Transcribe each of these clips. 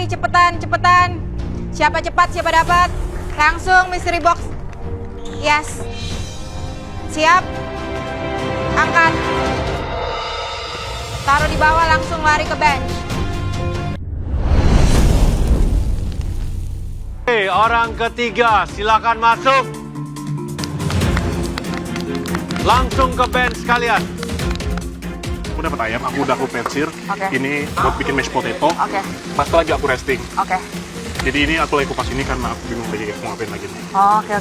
lari, cepetan, cepetan. Siapa cepat, siapa dapat. Langsung mystery box. Yes. Siap. Angkat. Taruh di bawah, langsung lari ke bench. Oke, orang ketiga silakan masuk. Langsung ke bench kalian. Aku dapat ayam, aku pensir. Oke. Ini buat bikin mashed potato. Oke. Pas lagi aku resting. Oke. Jadi ini aku lagi kupas ini karena aku bingung lagi mau ngapain lagi nih. Oke.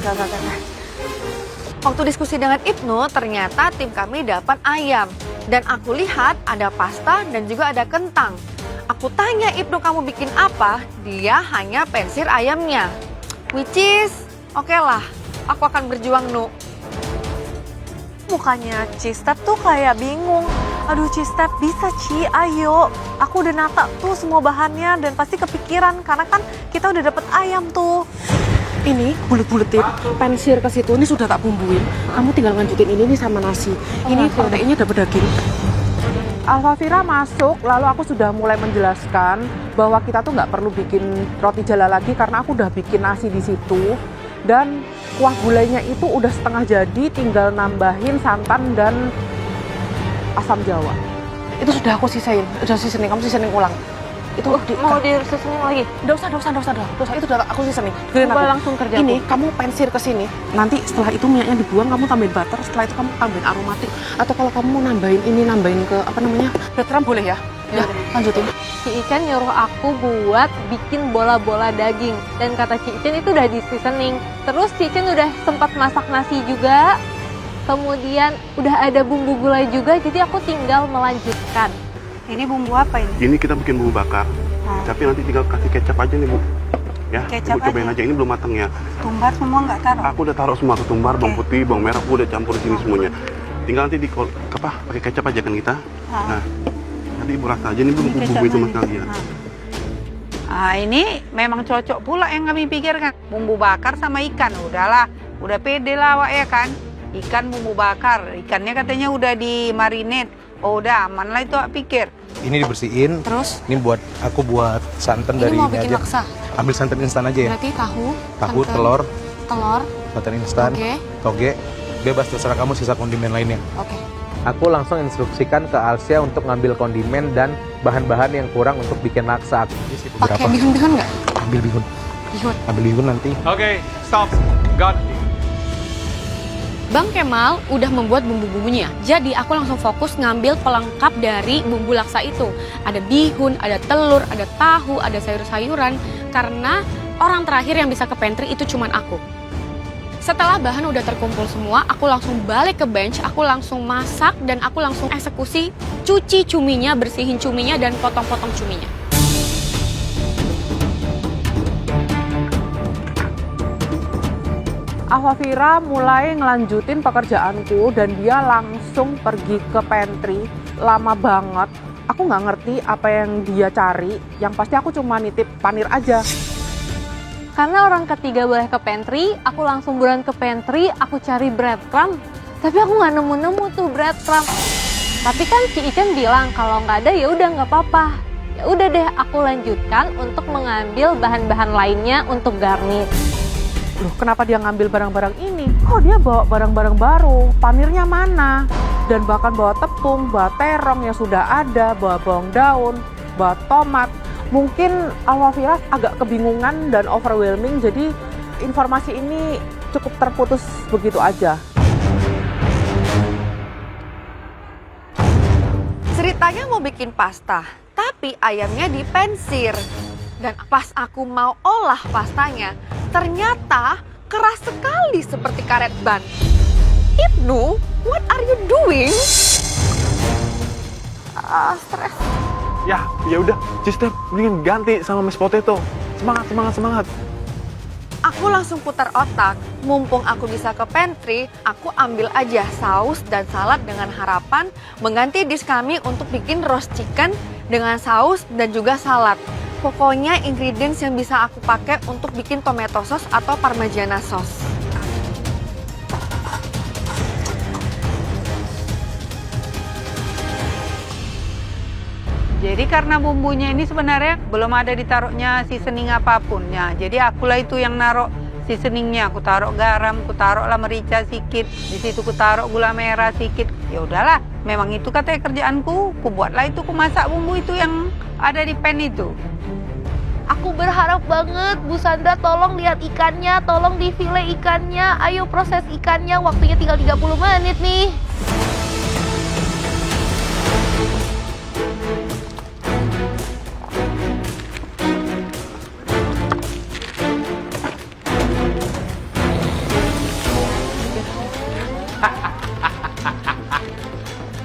Waktu diskusi dengan Ibnu, ternyata tim kami dapat ayam. Dan aku lihat ada pasta dan juga ada kentang. Aku tanya Ibnu, kamu bikin apa? Dia hanya pensir ayamnya. Which is, oke lah, aku akan berjuang, Nu. Mukanya Cistep tuh kayak bingung. Aduh Cistep, bisa Ci, ayo. Aku udah nata tuh semua bahannya dan pasti kepikiran karena kan kita udah dapet ayam tuh. Ini bulet-buletin, pensir ke situ, ini sudah tak bumbuin. Kamu tinggal lanjutin ini nih sama nasi. Ini proteinnya dapat daging. Alfavira masuk, lalu aku sudah mulai menjelaskan bahwa kita tuh nggak perlu bikin roti jala lagi karena aku udah bikin nasi di situ. Dan kuah gulainya itu udah setengah jadi, tinggal nambahin santan dan asam jawa. Itu sudah aku sisain, udah seasoning, kamu seasoning ulang. Itu Mau di-seasoning lagi? Nggak usah, itu udah aku seasoning. Dengerin Coba aku. langsung kerja Ini kamu pensir ke sini. Nanti setelah itu minyaknya dibuang, kamu tambahin butter. Setelah itu kamu tambahin aromatik. Atau kalau kamu mau nambahin ke apa namanya? Breadcrumb boleh ya? Ya, lanjutin. Ci Icen nyuruh aku buat bikin bola-bola daging. Dan kata Ci Icen itu udah di-seasoning. Terus Ci Icen udah sempat masak nasi juga. Kemudian udah ada bumbu gulai juga, jadi aku tinggal melanjutkan. Ini bumbu apa ini? Ini kita bikin bumbu bakar. Tapi nanti tinggal kasih kecap aja nih, Bu. Ya, Kecap Ibu cobain aja. aja. Ini belum matang ya. Tumbar semua nggak taruh? Aku udah taruh semua ketumbar, bawang putih, bawang merah, aku udah campur di sini semuanya. Tinggal nanti pakai kecap aja kan kita. Nah, nanti Ibu rasa aja nih bumbu itu mas kalian. Ini memang cocok pula yang kami pikirkan. Bumbu bakar sama ikan, udahlah. Udah pede lah Wak ya kan. Ikan bumbu bakar, ikannya katanya udah di marinate. Oh udah aman lah itu Wak pikir. Ini dibersihin. Terus? Ini aku buat santan Ini dari mau ini bikin aja. laksa. Ambil santan instan aja ya. Berarti tahu, santan, Telur, telur, santan instan, toge. Bebas terserah kamu sisa kondimen lainnya. oke. Aku langsung instruksikan ke Alsia untuk ngambil kondimen dan bahan-bahan yang kurang untuk bikin laksa. Ini sih Pakai beberapa. bihun-bihun nggak? Ambil bihun. Ambil bihun nanti. Oke, stop. Got it. Bang Kemal udah membuat bumbu-bumbunya. Jadi aku langsung fokus ngambil pelengkap dari bumbu laksa itu. Ada bihun, ada telur, ada tahu, ada sayur-sayuran. Karena orang terakhir yang bisa ke pantry itu cuman aku. Setelah bahan udah terkumpul semua, aku langsung balik ke bench, aku langsung masak dan aku langsung eksekusi cuci cuminya, bersihin cuminya dan potong-potong cuminya. Alfavira mulai ngelanjutin pekerjaanku dan dia langsung pergi ke pantry. Lama banget. Aku nggak ngerti apa yang dia cari. Yang pasti aku cuma nitip panir aja. Karena orang ketiga boleh ke pantry, aku langsung buruan ke pantry, aku cari breadcrumb. Tapi aku nggak nemu-nemu tuh breadcrumb. Tapi kan Ci Icen bilang kalau nggak ada ya udah nggak apa-apa. Ya udah deh, aku lanjutkan untuk mengambil bahan-bahan lainnya untuk garnish. Loh, kenapa dia ngambil barang-barang ini? Kok dia bawa barang-barang baru? Panirnya mana? Dan bahkan bawa tepung, bawa terong yang sudah ada, bawa bawang daun, bawa tomat. Mungkin Alfavira agak kebingungan dan overwhelming, jadi informasi ini cukup terputus begitu aja. Ceritanya mau bikin pasta, tapi ayamnya dipensir. Dan pas aku mau olah pastanya, ternyata keras sekali seperti karet ban. Ibnu, what are you doing? Stres. Ya udah, Cistep, mending ganti sama mashed potato. Semangat. Aku langsung putar otak, mumpung aku bisa ke pantry, aku ambil aja saus dan salad dengan harapan mengganti dish kami untuk bikin roast chicken dengan saus dan juga salad. Pokoknya ingredients yang bisa aku pakai untuk bikin tomato sauce atau parmigiana sauce. Jadi karena bumbunya ini sebenarnya belum ada ditaruhnya seasoning apapun ya. Jadi akulah itu yang naruh seasoningnya. Aku taruh garam, aku taruhlah merica sedikit. Di situ aku taruh gula merah sedikit. Ya udahlah, memang itu katanya kerjaanku. Aku buatlah itu, aku masak bumbu itu yang ada di pan itu. Aku berharap banget Bu Sandra tolong lihat ikannya, tolong difile ikannya. Ayo proses ikannya, waktunya tinggal 30 menit nih.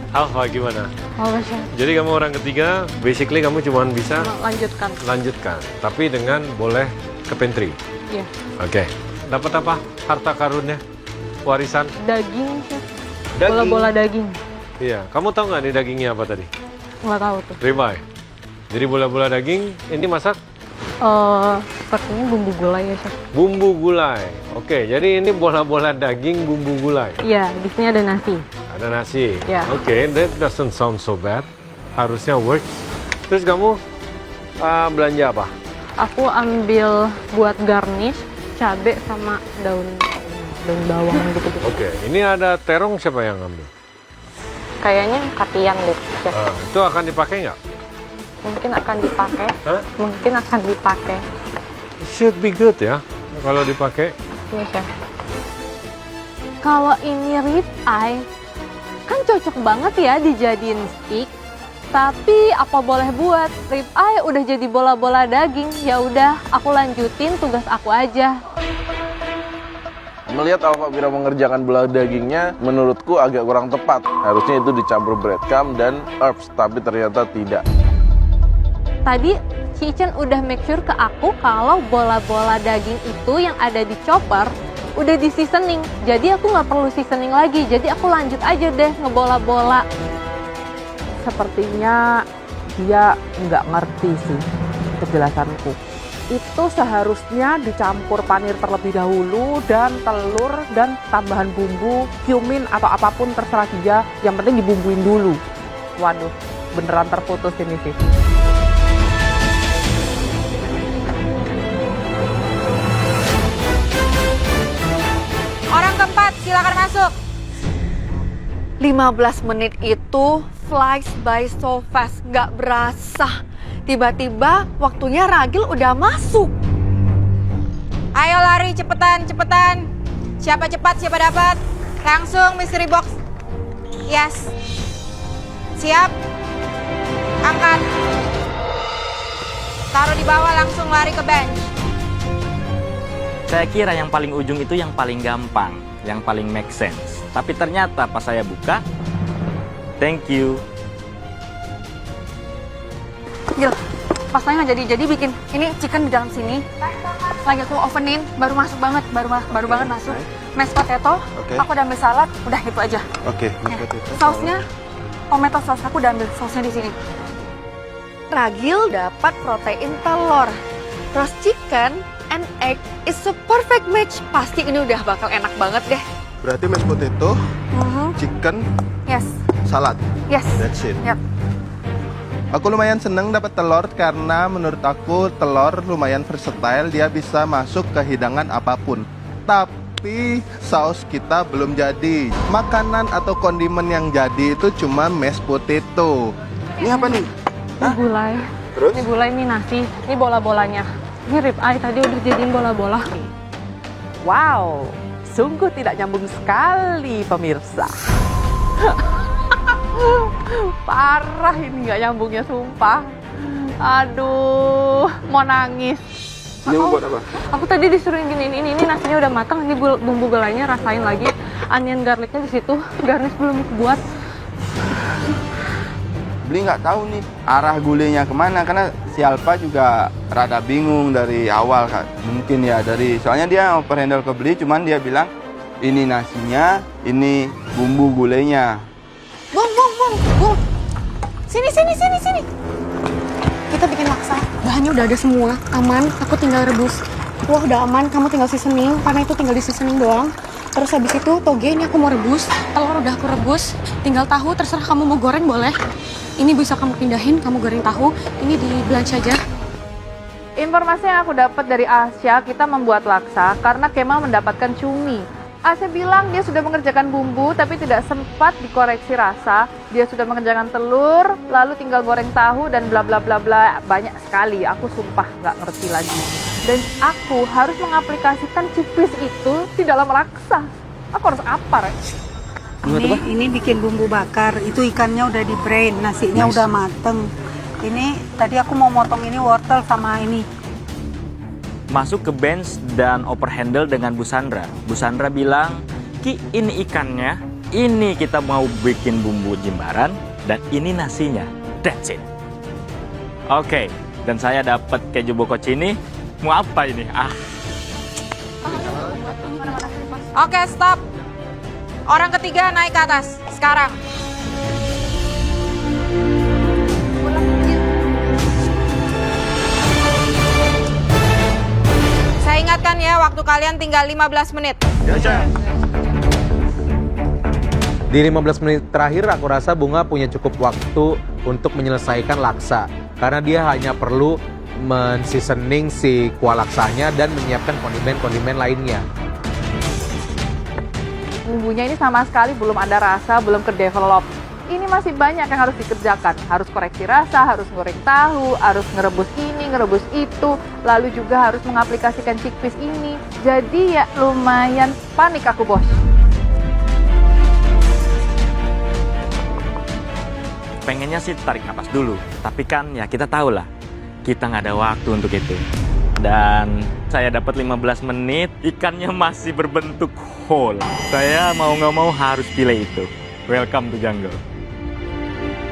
Alfa gimana? Oh, Chef. Jadi kamu orang ketiga, basically kamu cuma bisa Lanjutkan. tapi dengan boleh ke pantry. Iya. Oke. Dapat apa? Harta karunnya? Warisan? Daging, Chef. Daging? Bola-bola daging. Iya. Kamu tahu nggak nih dagingnya apa tadi? Nggak tahu tuh. Ribeye. Jadi bola-bola daging, ini masak Sepertinya bumbu gulai ya, Chef. bumbu gulai. Oke, jadi ini bola-bola daging bumbu gulai. Iya, di sini ada nasi. Ada nasi. Ya. Oke, that doesn't sound so bad. Harusnya works. Terus kamu belanja apa? Aku ambil buat garnish cabe sama daun bawang gitu-gitu. Oke, ini ada terong, siapa yang ngambil? Kayaknya katian deh, Chef. Itu akan dipakai nggak? Mungkin akan dipakai. Hah? Mungkin akan dipakai. Should be good ya, kalau dipakai. Iya, Chef. Kalau ini rib eye, kan cocok banget ya dijadiin steak. Tapi apa boleh buat, rib eye udah jadi bola-bola daging. Ya udah, aku lanjutin tugas aku aja. Melihat Alfa Bira mengerjakan bola dagingnya, menurutku agak kurang tepat. Harusnya itu dicampur breadcrumb dan herbs, tapi ternyata tidak. Tadi Ci Chen udah make sure ke aku kalau bola-bola daging itu yang ada di chopper udah di seasoning. Jadi aku nggak perlu seasoning lagi. Jadi aku lanjut aja deh ngebola-bola. Sepertinya dia nggak ngerti sih penjelasanku. Itu seharusnya dicampur panir terlebih dahulu dan telur dan tambahan bumbu, cumin atau apapun terserah dia. Yang penting dibumbuin dulu. Waduh, beneran terputus ini sih. Orang keempat, silakan masuk. 15 menit itu flies by so fast, nggak berasa. Tiba-tiba waktunya Ragil udah masuk. Ayo lari, cepetan, cepetan. Siapa cepat, siapa dapat. Langsung mystery box. Yes. Siap. Angkat. Taruh di bawah, langsung lari ke bench. Saya kira yang paling ujung itu yang paling gampang, yang paling make sense. Tapi ternyata pas saya buka, thank you. Gil, pasnya nggak jadi bikin ini chicken di dalam sini. Lagi aku ovenin, baru masuk banget, baru banget masuk. Mashed potato, aku udah ambil salad, udah gitu aja. Oke. Sausnya, tomato sauce, aku udah ambil sausnya di sini. Ragil dapat protein telur, roast chicken and egg is a perfect match. Pasti ini udah bakal enak banget deh. Berarti mashed potato, chicken, Yes, salad. yes. That's it. Yep. Aku lumayan seneng dapat telur karena menurut aku telur lumayan versatile, dia bisa masuk ke hidangan apapun. Tapi saus kita belum jadi. Makanan atau kondimen yang jadi itu cuma mashed potato. Ini apa nih? Ini gulai. Terus? Ini gulai, ini nasi, ini bola-bolanya. Ini rib eye tadi udah jadiin bola-bola. Wow, sungguh tidak nyambung sekali pemirsa. Parah ini nggak nyambungnya, sumpah. Aduh, mau nangis. Ini mau buat apa? Aku tadi disuruh gini, ini nasinya udah matang, ini bumbu gulainya rasain lagi. Onion garlicnya di situ, garnish belum buat. Beli nggak tahu nih arah gulenya kemana, karena si Alfa juga rada bingung dari awal kan. Mungkin ya soalnya dia overhandle ke Beli, cuman dia bilang ini nasinya, ini bumbu gulenya. Bung. Sini. Kita bikin laksa. Bahannya udah ada semua, aman. Aku tinggal rebus. Wah, udah aman. Kamu tinggal seasoning. Panah itu tinggal di seasoning doang. Terus habis itu toge ini aku mau rebus. Telur udah aku rebus. Tinggal tahu, terserah kamu mau goreng boleh. Ini bisa kamu pindahin, kamu goreng tahu. Ini di blanch aja. Informasi yang aku dapat dari Asya, kita membuat laksa karena Kemal mendapatkan cumi. Asya bilang dia sudah mengerjakan bumbu tapi tidak sempat dikoreksi rasa. Dia sudah mengerjakan telur, lalu tinggal goreng tahu dan bla bla bla bla. Banyak sekali, aku sumpah nggak ngerti lagi. Dan aku harus mengaplikasikan chipis itu di dalam laksa. Aku harus apa, Rek? Ini bikin bumbu bakar, itu ikannya udah di brain, nasinya udah mateng. Ini tadi aku mau motong ini wortel sama ini. Masuk ke bench dan oper handle dengan Bu Sandra. Bu Sandra bilang, Ki ini ikannya, ini kita mau bikin bumbu jimbaran, dan ini nasinya. That's it. Oke, dan saya dapat keju bocconcini. Mau apa ini? Oke, stop. Orang ketiga naik ke atas, sekarang. Saya ingatkan ya, waktu kalian tinggal 15 menit. Di 15 menit terakhir aku rasa Bunga punya cukup waktu untuk menyelesaikan laksa. Karena dia hanya perlu men-seasoning si kuah laksanya dan menyiapkan kondimen-kondimen lainnya. Bumbunya ini sama sekali belum ada rasa, belum ke-develop. Ini masih banyak yang harus dikerjakan. Harus koreksi rasa, harus goreng tahu, harus ngerebus ini, ngerebus itu. Lalu juga harus mengaplikasikan chickpeas ini. Jadi ya lumayan panik aku, bos. Pengennya sih tarik napas dulu. Tapi kan ya kita tahu lah, kita nggak ada waktu untuk itu. Dan saya dapat 15 menit, ikannya masih berbentuk whole. Saya mau nggak mau harus pilih itu. Welcome to jungle.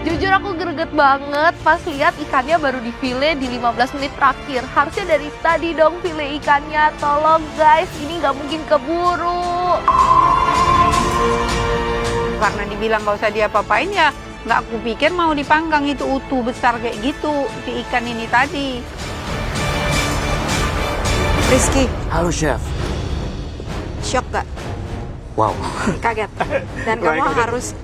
Jujur aku greget banget pas lihat ikannya baru difile di 15 menit terakhir. Harusnya dari tadi dong file ikannya. Tolong guys, ini nggak mungkin keburu. Karena dibilang nggak usah diapa-apain ya, nggak aku pikir mau dipanggang itu utuh besar kayak gitu, si ikan ini tadi. Rizky, Halo chef. shock gak? Wow. Kaget. Dan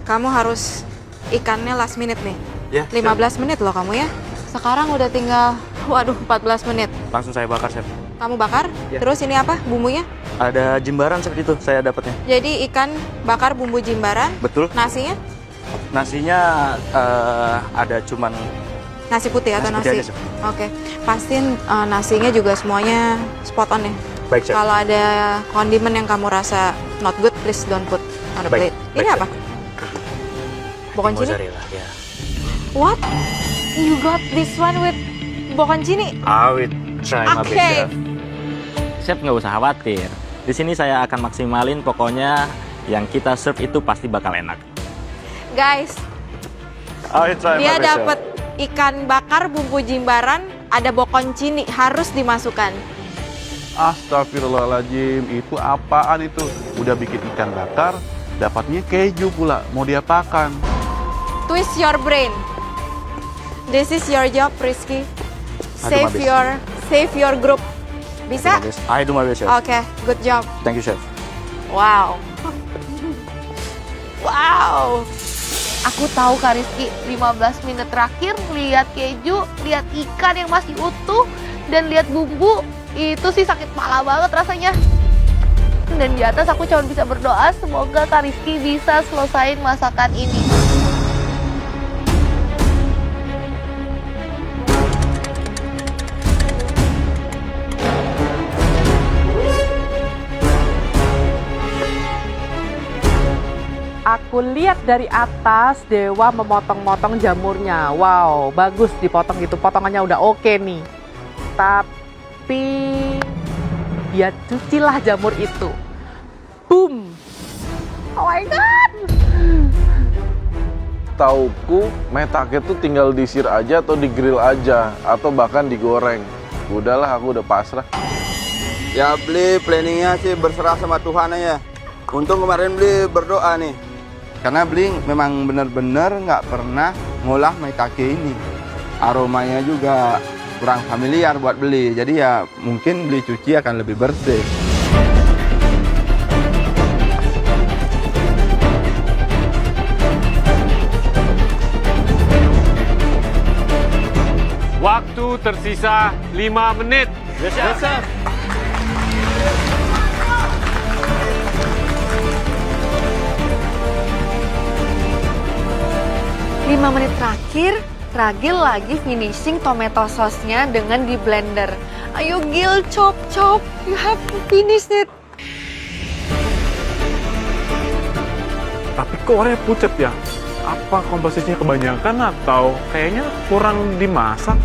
kamu harus ikannya last minute nih. Ya, 15 menit loh kamu ya. Sekarang udah tinggal, 14 menit. Langsung saya bakar chef. Kamu bakar, Ya. terus ini apa bumbunya? Ada jimbaran seperti itu saya dapatnya. Jadi ikan bakar bumbu jimbaran. Betul. Nasinya? Nasinya ada cuman Nasi putih atau Nasi putih nasi? aja, Chef. Oke, pastiin nasinya juga semuanya spot on ya. Baik, Chef. Kalau ada kondimen yang kamu rasa not good, please don't put on the Baik, plate. baik, Ini Chef. apa? Bocconcini? Mozzarella, ya. What? You got this one with bocconcini? I will try my best, Oke. chef. Chef nggak usah khawatir. Di sini saya akan maksimalin, pokoknya yang kita serve itu pasti bakal enak. Guys, I will try dia my best, chef. dapat ikan bakar bumbu jimbaran, ada bocconcini, harus dimasukkan. Astagfirullahaladzim, itu apaan itu? Udah bikin ikan bakar, dapatnya keju pula. Mau diapakan? Twist your brain. This is your job, Rizky. I do my best. Save your group. Bisa? I do my best, chef. Oke, good job. Thank you, chef. Wow. Wow. Aku tahu Kak Rizky, 15 menit terakhir lihat keju, lihat ikan yang masih utuh, dan lihat bumbu, itu sih sakit kepala banget rasanya. Dan di atas aku cuma bisa berdoa semoga Kak Rizky bisa selesain masakan ini. Aku lihat dari atas Dewa memotong-motong jamurnya. Wow, bagus dipotong gitu. Potongannya udah oke nih. Tapi dia cucilah jamur itu. Boom. Oh my god. Tauku metake tuh tinggal disir aja atau digrill aja atau bahkan digoreng. Udahlah, aku udah pasrah. Ya beli planningnya sih berserah sama Tuhan aja. Untung kemarin beli berdoa nih. Karena beli memang benar-benar nggak pernah ngolah maitake ini. Aromanya juga kurang familiar buat beli. Jadi ya mungkin beli cuci akan lebih bersih. tersisa 5 menit. Yes, sir. 5 menit terakhir, Ragil lagi finishing tomato sauce-nya dengan di blender. Ayo Gil, chop. You have to finish it. Tapi kok orangnya pucet ya? Apa komposisinya kebanyakan atau kayaknya kurang dimasak?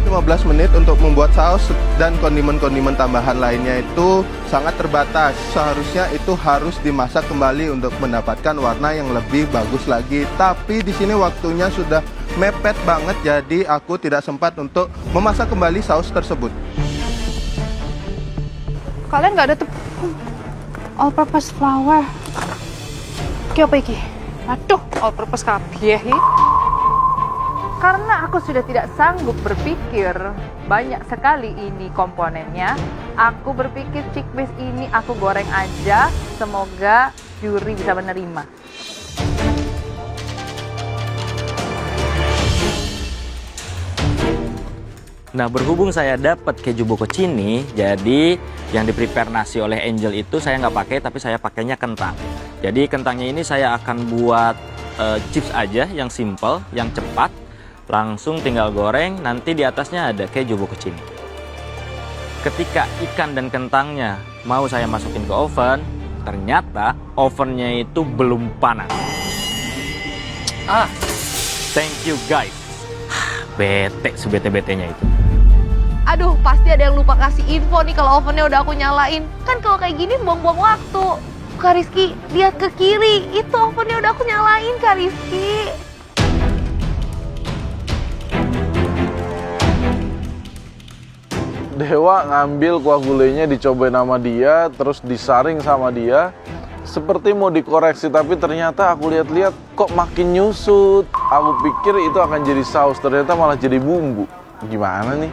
15 menit untuk membuat saus dan kondimen-kondimen tambahan lainnya itu sangat terbatas. Seharusnya itu harus dimasak kembali untuk mendapatkan warna yang lebih bagus lagi. Tapi di sini waktunya sudah mepet banget, jadi aku tidak sempat untuk memasak kembali saus tersebut. Kalian nggak ada tepung. All purpose flour. Ki apa iki? Aduh, all purpose kabeh iki. Karena aku sudah tidak sanggup berpikir banyak sekali ini komponennya, aku berpikir chickpeas ini aku goreng aja, semoga juri bisa menerima. Nah, berhubung saya dapat keju bocconcini, jadi yang di-prepare nasi oleh Angel itu saya nggak pakai, tapi saya pakainya kentang. Jadi kentangnya ini saya akan buat chips aja, yang simple, yang cepat. Langsung tinggal goreng, nanti di atasnya ada keju bocconcini. Ketika ikan dan kentangnya mau saya masukin ke oven, ternyata ovennya itu belum panas. Thank you guys. Bete sebete-betenya itu. Aduh, pasti ada yang lupa kasih info nih kalau ovennya udah aku nyalain. Kan kalau kayak gini buang-buang waktu. Kak Rizky, lihat ke kiri. Itu ovennya udah aku nyalain, Kak Rizky. Dewa ngambil kuah gulainya, dicobain sama dia, terus disaring sama dia. Seperti mau dikoreksi, tapi ternyata aku lihat-lihat kok makin nyusut. Aku pikir itu akan jadi saus, ternyata malah jadi bumbu. Gimana nih?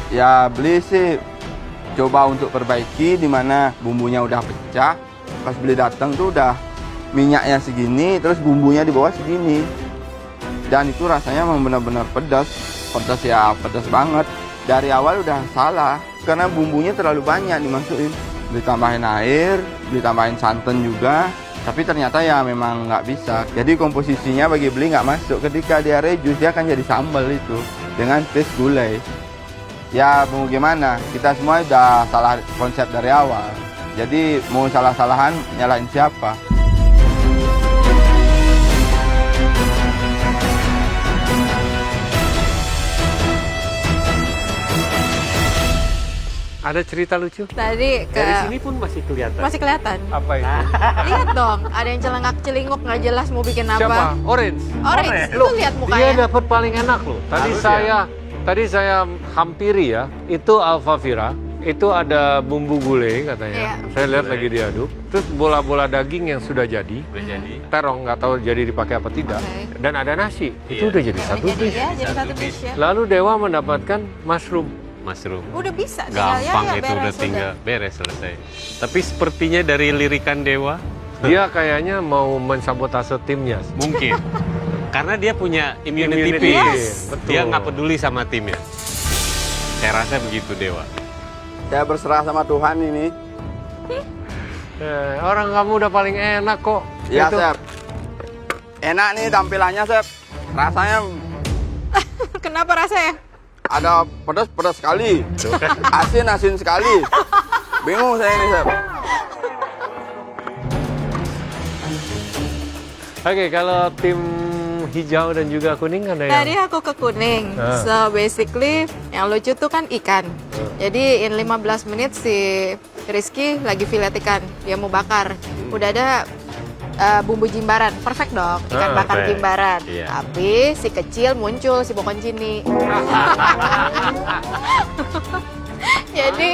Ya beli sih coba untuk perbaiki, di mana bumbunya udah pecah. Pas beli datang tuh udah minyaknya segini, terus bumbunya di bawah segini. Dan itu rasanya memang benar-benar pedas. Pedas ya, pedas banget. Dari awal udah salah, karena bumbunya terlalu banyak dimasukin. Ditambahin air, ditambahin santan juga. Tapi ternyata ya memang nggak bisa. Jadi komposisinya bagi beli nggak masuk. Ketika dia reduce, dia akan jadi sambal itu. Dengan taste gulai. Ya mau gimana, kita semua udah salah konsep dari awal. Jadi mau salah-salahan, nyalain siapa? Ada cerita lucu? Tadi Dari sini pun masih kelihatan. Masih kelihatan. Apa itu? Lihat dong, ada yang celengak-celinguk nggak jelas mau bikin apa. Siapa? Orange. Orange. Itu lihat Dia mukanya. dapat paling enak loh. Tadi saya hampiri ya, itu Alfavira, itu ada bumbu gulai katanya. Iya. Saya lihat lagi diaduk. Terus bola-bola daging yang sudah jadi. Terong nggak tahu jadi dipakai apa tidak. Dan ada nasi. Itu udah jadi satu dish. Ya, jadi satu dish ya. Lalu Dewa mendapatkan mushroom. Udah bisa, tinggal Gampang ya, itu beres, udah tinggal beres selesai. Tapi sepertinya dari lirikan Dewa, Dia kayaknya mau mensabotase timnya. mungkin. Karena dia punya immunity Immunity, yes. betul. Dia nggak peduli sama timnya. Saya rasa begitu Dewa. Saya berserah sama Tuhan ini. Orang kamu udah paling enak kok. Ya, Itu. Chef. Enak nih tampilannya, Chef. Rasanya Kenapa rasanya? ada pedas-pedas sekali. Asin-asin sekali. Bingung saya ini, Chef. Oke, kalau tim hijau dan juga kuning ada yang... Tadi aku ke kuning. Ah. So basically yang lucu tuh kan ikan. Jadi in 15 menit si Rizky lagi filet ikan. Dia mau bakar. Udah ada bumbu jimbaran. Perfect dong. Ikan bakar perfect. jimbaran. Iya. Tapi si kecil muncul si bocconcini. Jadi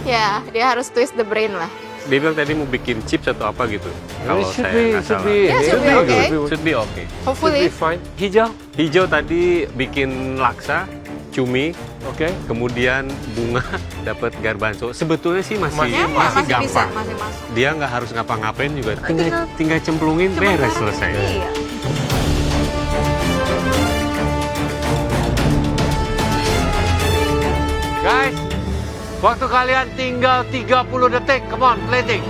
ya dia harus twist the brain lah. Dia bilang tadi mau bikin chips atau apa gitu. Kalau should saya be- nggak should salah. be- Yeah, should be okay. Should be okay. Hopefully. fine. Hijau? Hijau tadi bikin laksa, cumi, Oke. kemudian bunga dapat garbanzo. Sebetulnya sih masih Ya, masih masih bisa, gampang. masih masuk. Dia nggak harus ngapa-ngapain juga. Tinggal cemplungin beres selesai. Iya. Waktu kalian tinggal 30 detik. Come on, plating.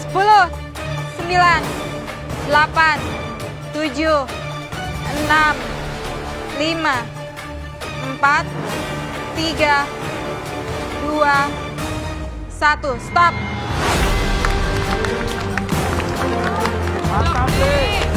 Sepuluh, 9, 8, 7, 6, 5, 4, 3, 2, 1. Stop. Mantap, Dik.